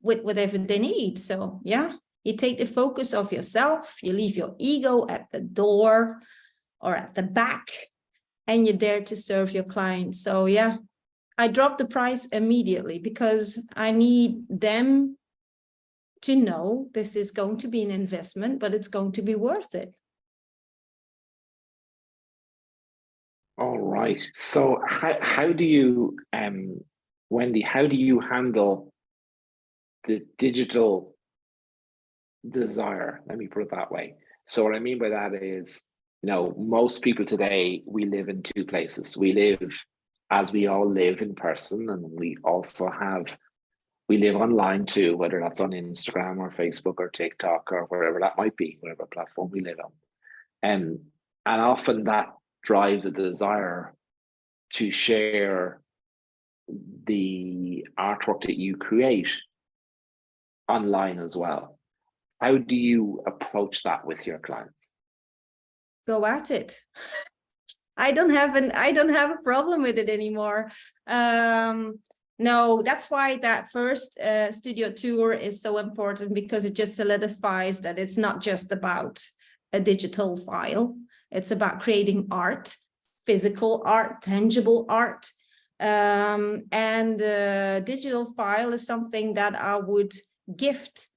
with whatever they need. So yeah. You take the focus of yourself, you leave your ego at the door or at the back, and you're there to serve your clients. So yeah, I dropped the price immediately because I need them to know this is going to be an investment, but it's going to be worth it. All right. So how do you, Wendy, how do you handle the digital desire? Let me put it that way. So what I mean by that is, you know, most people today, we live in two places. We live as we all live in person, and we also we live online too, whether that's on Instagram or Facebook or TikTok or wherever that might be, whatever platform we live on. And often that drives a desire to share the artwork that you create online as well. How do you approach that with your clients? Go at it. I don't have a problem with it anymore. No, that's why that first studio tour is so important, because it just solidifies that it's not just about a digital file. It's about creating art, physical art, tangible art. And digital file is something that I would gift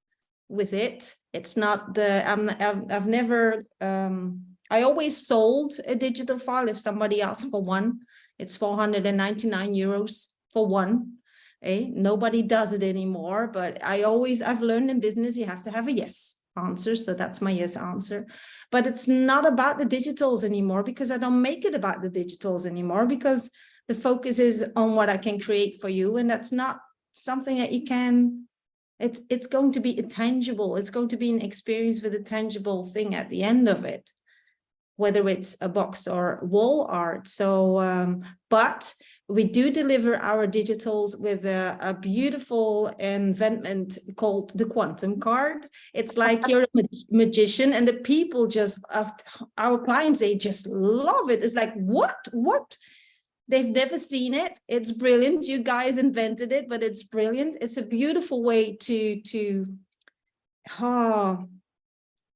with it. It's not the, I've never, I always sold a digital file if somebody asked for one. It's 499 euros for one. Nobody does it anymore, but I've learned in business, you have to have a yes answer. So that's my yes answer. But it's not about the digitals anymore, because I don't make it about the digitals anymore, because the focus is on what I can create for you. And that's not something that you can, it's going to be a tangible, it's going to be an experience with a tangible thing at the end of it, whether it's a box or wall art. So, but we do deliver our digitals with a beautiful invention called the quantum card. It's like you're a magician, and the people just, our clients, they just love it. It's like, what? They've never seen it. It's brilliant. You guys invented it, but it's brilliant. It's a beautiful way to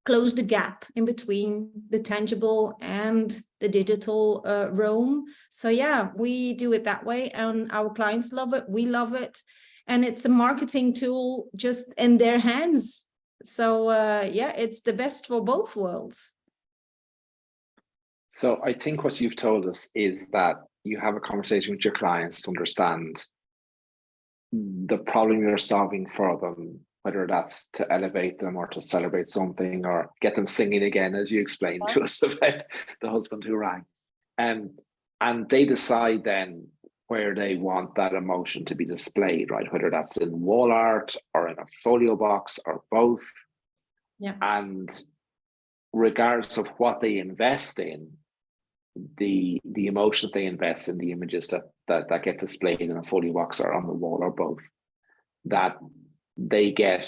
close the gap in between the tangible and the digital realm. So yeah, we do it that way, and our clients love it. We love it. And it's a marketing tool just in their hands. So yeah, it's the best for both worlds. So I think what you've told us is that you have a conversation with your clients to understand the problem you're solving for them, whether that's to elevate them or to celebrate something or get them singing again, as you explained to us about the husband who rang. And they decide then where they want that emotion to be displayed, right? Whether that's in wall art or in a folio box or both. Yeah. And regardless of what they invest in, the emotions they invest in, the images that get displayed in a folio box or on the wall or both, that they get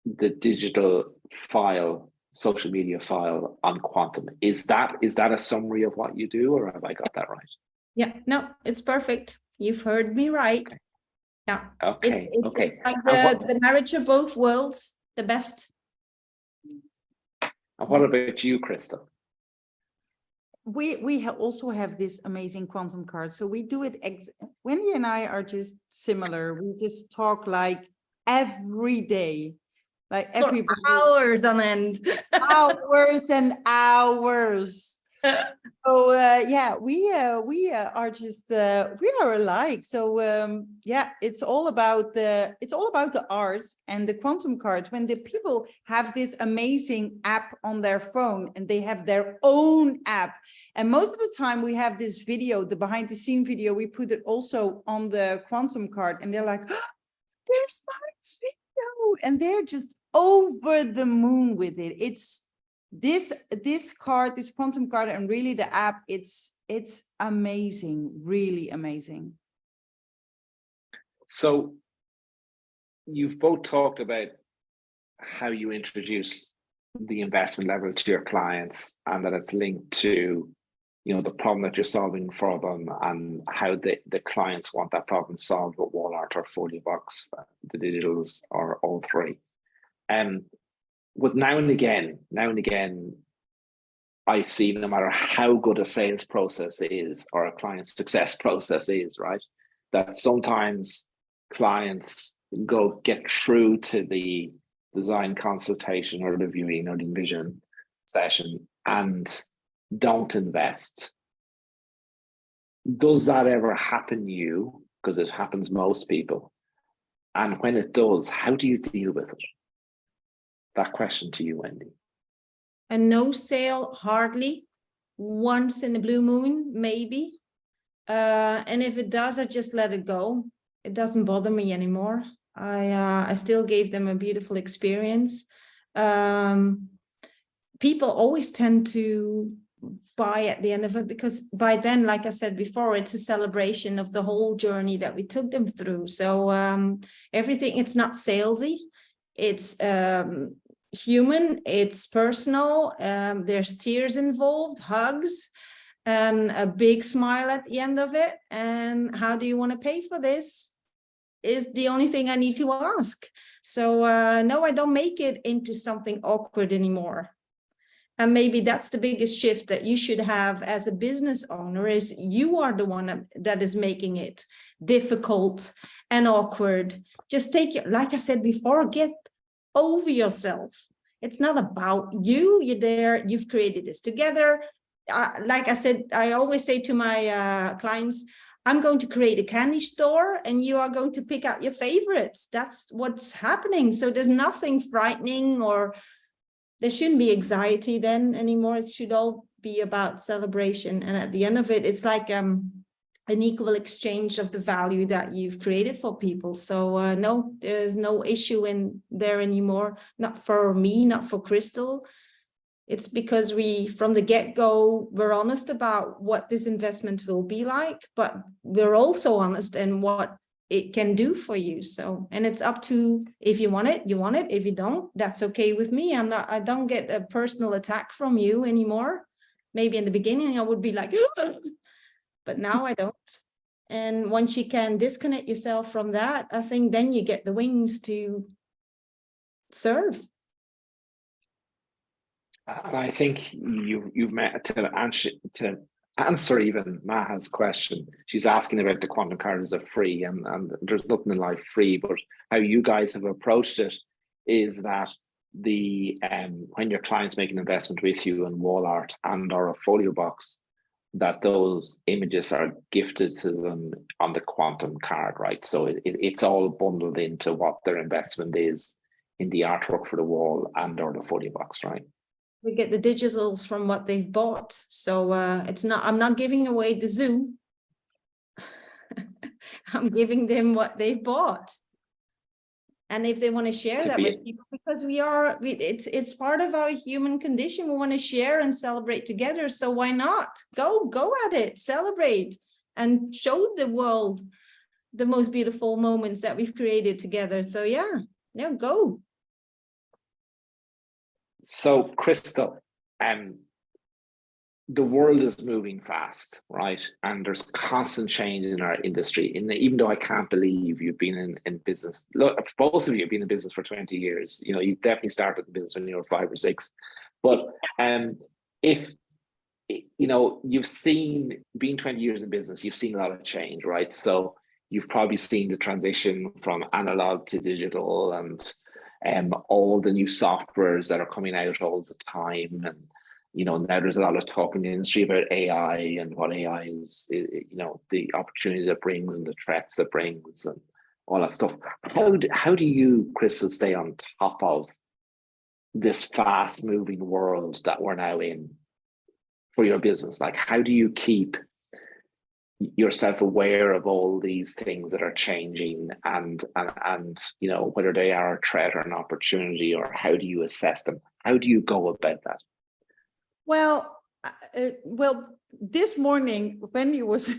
the digital file, social media file on quantum. Is that a summary of what you do, or have I got that right? Yeah, no, it's perfect. You've heard me right. Okay. Yeah. Okay. It's like the marriage of both worlds, the best. And what about you, Kristel? we also have this amazing quantum card. So we do it. Wendy and I are just similar. We just talk like every day, like For everybody, hours on end. hours and hours. So yeah, we are just we are alike. So yeah, it's all about the arts and the quantum cards. When the people have this amazing app on their phone and they have their own app, and most of the time we have this video, the behind the scene video, we put it also on the quantum card, and they're like, oh, there's my video, and they're just over the moon with it. It's this card, this quantum card, and really the app, it's amazing, really amazing. So you've both talked about how you introduce the investment level to your clients, and that it's linked to, you know, the problem that you're solving for them, and how the clients want that problem solved with wall art or folio box, the digitals, or all three. But now and again, I see, no matter how good a sales process is or a client success process is, right, that sometimes clients get through to the design consultation or the viewing or the envision session and don't invest. Does that ever happen to you? Because it happens most people. And when it does, how do you deal with it? That question to you, Wendy. A no sale, hardly. Once in a blue moon, maybe. And if it does, I just let it go. It doesn't bother me anymore. I still gave them a beautiful experience. People always tend to buy at the end of it, because by then, like I said before, it's a celebration of the whole journey that we took them through. So everything, it's not salesy. It's human, it's personal. There's tears involved, hugs, and a big smile at the end of it. And how do you want to pay for this is the only thing I need to ask. So no, I don't make it into something awkward anymore. And maybe that's the biggest shift that you should have as a business owner, is you are the one that is making it difficult and awkward. Just take it, like I said before, get over yourself. It's not about you. You're there, you've created this together. Like I said, I always say to my clients, I'm going to create a candy store and you are going to pick out your favorites. That's what's happening. So there's nothing frightening, or there shouldn't be anxiety then anymore. It should all be about celebration. And at the end of it, it's like an equal exchange of the value that you've created for people. So no, there's no issue in there anymore. Not for me, not for Kristel. It's because we, from the get-go, we're honest about what this investment will be like, but we're also honest in what it can do for you. So, and it's up to, if you want it, you want it. If you don't, that's okay with me. I don't get a personal attack from you anymore. Maybe in the beginning I would be like, but now I don't. And once you can disconnect yourself from that, I think then you get the wings to serve. And I think you've met to answer even Maha's question. She's asking about the quantum card as a free, and there's nothing in life free, but how you guys have approached it is that the when your clients make an investment with you in wall art and or a folio box, that those images are gifted to them on the quantum card, right? So it's all bundled into what their investment is in the artwork for the wall and or the folio box, right? We get the digitals from what they've bought. So it's not, I'm not giving away the zoo. I'm giving them what they've bought. And if they want to share that with people, because it's part of our human condition. We want to share and celebrate together. So why not? Go at it, celebrate, and show the world the most beautiful moments that we've created together. So yeah, go. So Kristel, the world is moving fast, right? And there's constant change in our industry. Even though I can't believe you've been in business, look, both of you have been in business for 20 years. You know, you definitely started the business when you were 5 or 6. But if you've seen, being 20 years in business, you've seen a lot of change, right? So you've probably seen the transition from analog to digital, and all the new softwares that are coming out all the time. And, now there's a lot of talk in the industry about AI and what AI is, the opportunities it brings and the threats it brings and all that stuff. How do you, Kristel, stay on top of this fast moving world that we're now in for your business? Like, how do you keep yourself aware of all these things that are changing, and whether they are a threat or an opportunity, or how do you assess them? How do you go about that? Well, this morning, Wendy was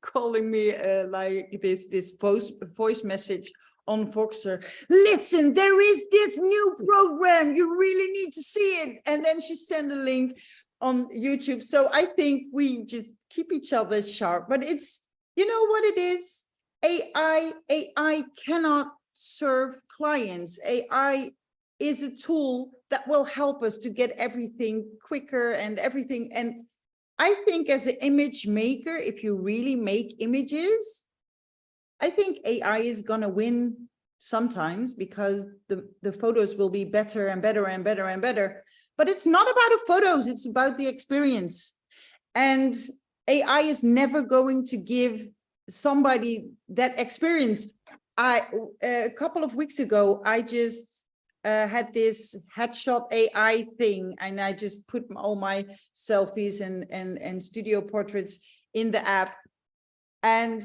calling me like this voice message on Voxer. Listen, there is this new program. You really need to see it. And then she sent a link on YouTube. So I think we just keep each other sharp. But it's, you know what it is? AI cannot serve clients. AI is a tool that will help us to get everything quicker and everything. And I think as an image maker, if you really make images, I think AI is gonna win sometimes, because the photos will be better and better and better and better. But it's not about the photos, it's about the experience. And AI is never going to give somebody that experience. A couple of weeks ago, I just had this headshot AI thing, and I just put all my selfies and studio portraits in the app, and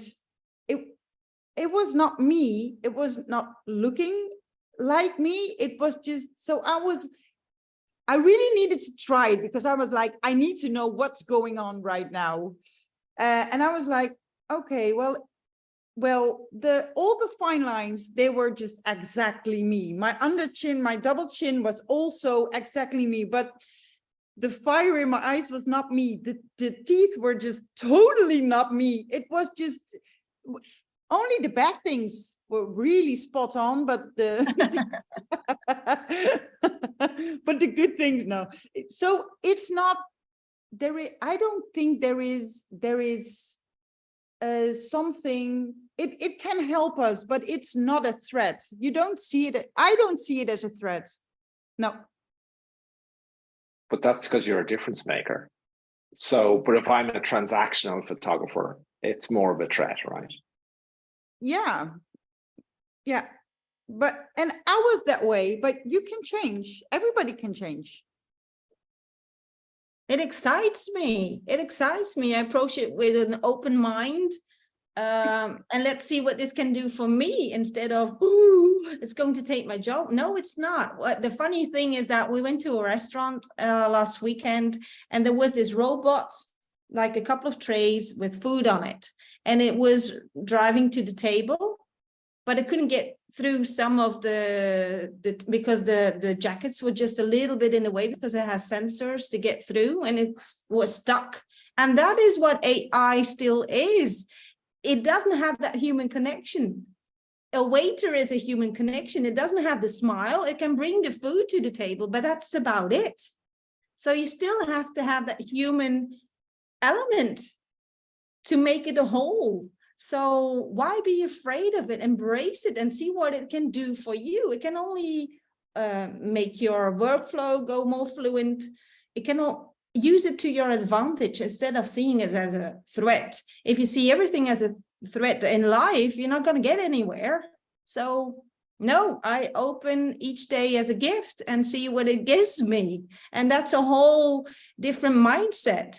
it was not me. It was not looking like me. It was just, so I really needed to try it, because I was like, I need to know what's going on right now. And I was like, okay, well, all the fine lines, they were just exactly me. My under chin, my double chin was also exactly me, but the fire in my eyes was not me. The teeth were just totally not me. It was just, only the bad things were really spot on, but but the good things, no. So it's not, I don't think there is something, it can help us, but it's not a threat. You don't see it, I don't see it as a threat. No. But that's because you're a difference maker. So, but if I'm a transactional photographer, it's more of a threat, right? Yeah. But, and I was that way, but you can change. Everybody can change. It excites me. It excites me. I approach it with an open mind. And let's see what this can do for me, instead of, ooh, it's going to take my job. No, it's not. What the funny thing is that we went to a restaurant last weekend, and there was this robot, like a couple of trays with food on it. And it was driving to the table, but it couldn't get through some of because the jackets were just a little bit in the way, because it has sensors to get through, and it was stuck. And that is what AI still is. It doesn't have that human connection. A waiter is a human connection. It doesn't have the smile. It can bring the food to the table, but that's about it. So you still have to have that human element to make it a whole. So why be afraid of it? Embrace it and see what it can do for you. It can only make your workflow go more fluent. It can use it to your advantage, instead of seeing it as a threat. If you see everything as a threat in life, you're not going to get anywhere. So no, I open each day as a gift and see what it gives me. And that's a whole different mindset.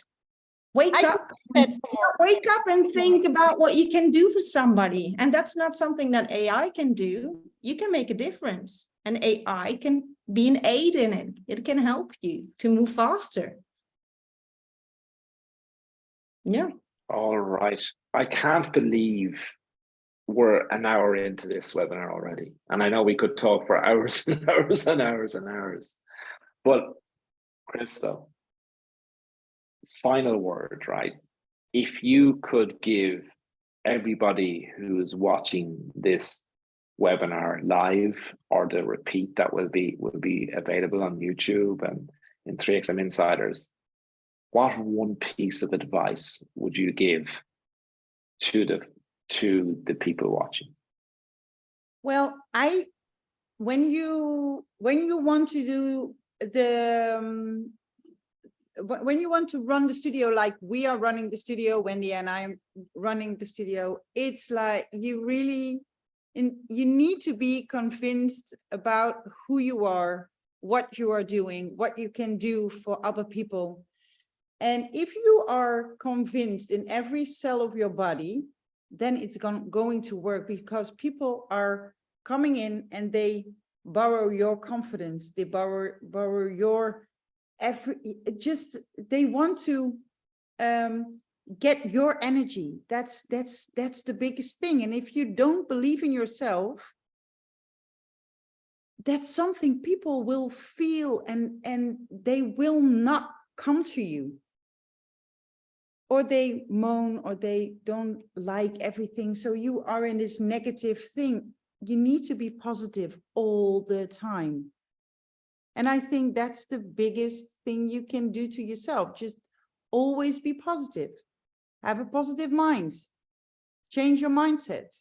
Wake up and think about what you can do for somebody. And that's not something that AI can do. You can make a difference, and AI can be an aid in it. It can help you to move faster. Yeah. All right. I can't believe we're an hour into this webinar already. And I know we could talk for hours and hours and hours and hours. But Kristel, final word, right? If you could give everybody who's watching this webinar live, or the repeat that will be available on YouTube and in 3XM Insiders, what one piece of advice would you give to the people watching? Well, when you want to do when you want to run the studio, like we are running the studio, Wendy and I am running the studio, it's like you need to be convinced about who you are, what you are doing, what you can do for other people. And if you are convinced in every cell of your body, then it's going to work, because people are coming in and they borrow your confidence, they borrow your they want to get your energy. That's the biggest thing. And if you don't believe in yourself, that's something people will feel, and they will not come to you, or they moan, or they don't like everything. So you are in this negative thing. You need to be positive all the time. And I think that's the biggest thing you can do to yourself. Just always be positive. Have a positive mind. Change your mindset.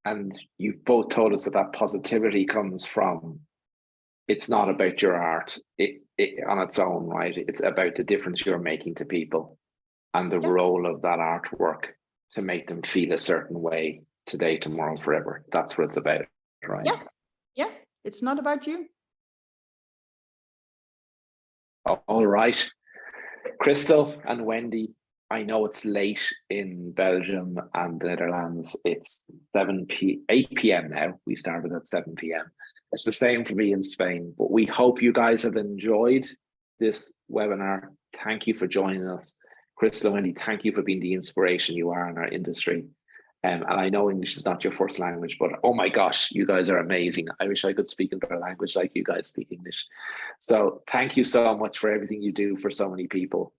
And you've both told us that positivity comes from, it's not about your art it on its own, right? It's about the difference you're making to people, and the role of that artwork to make them feel a certain way today, tomorrow, forever. That's what it's about, right? Yeah, it's not about you. All right, Kristel and Wendy, I know it's late in Belgium and the Netherlands. It's 8 p.m. now. We started at 7 p.m. It's the same for me in Spain, but we hope you guys have enjoyed this webinar. Thank you for joining us. Kristel and Wendy, thank you for being the inspiration you are in our industry. And I know English is not your first language, but oh my gosh, you guys are amazing. I wish I could speak another language like you guys speak English. So thank you so much for everything you do for so many people.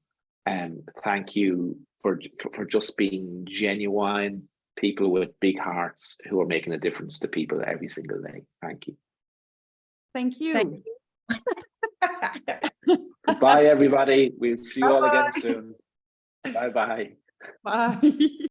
And thank you for just being genuine people with big hearts who are making a difference to people every single day. Thank you. Thank you. Thank you. Goodbye, everybody. We'll see you all Bye-bye. again soon. Bye-bye. Bye.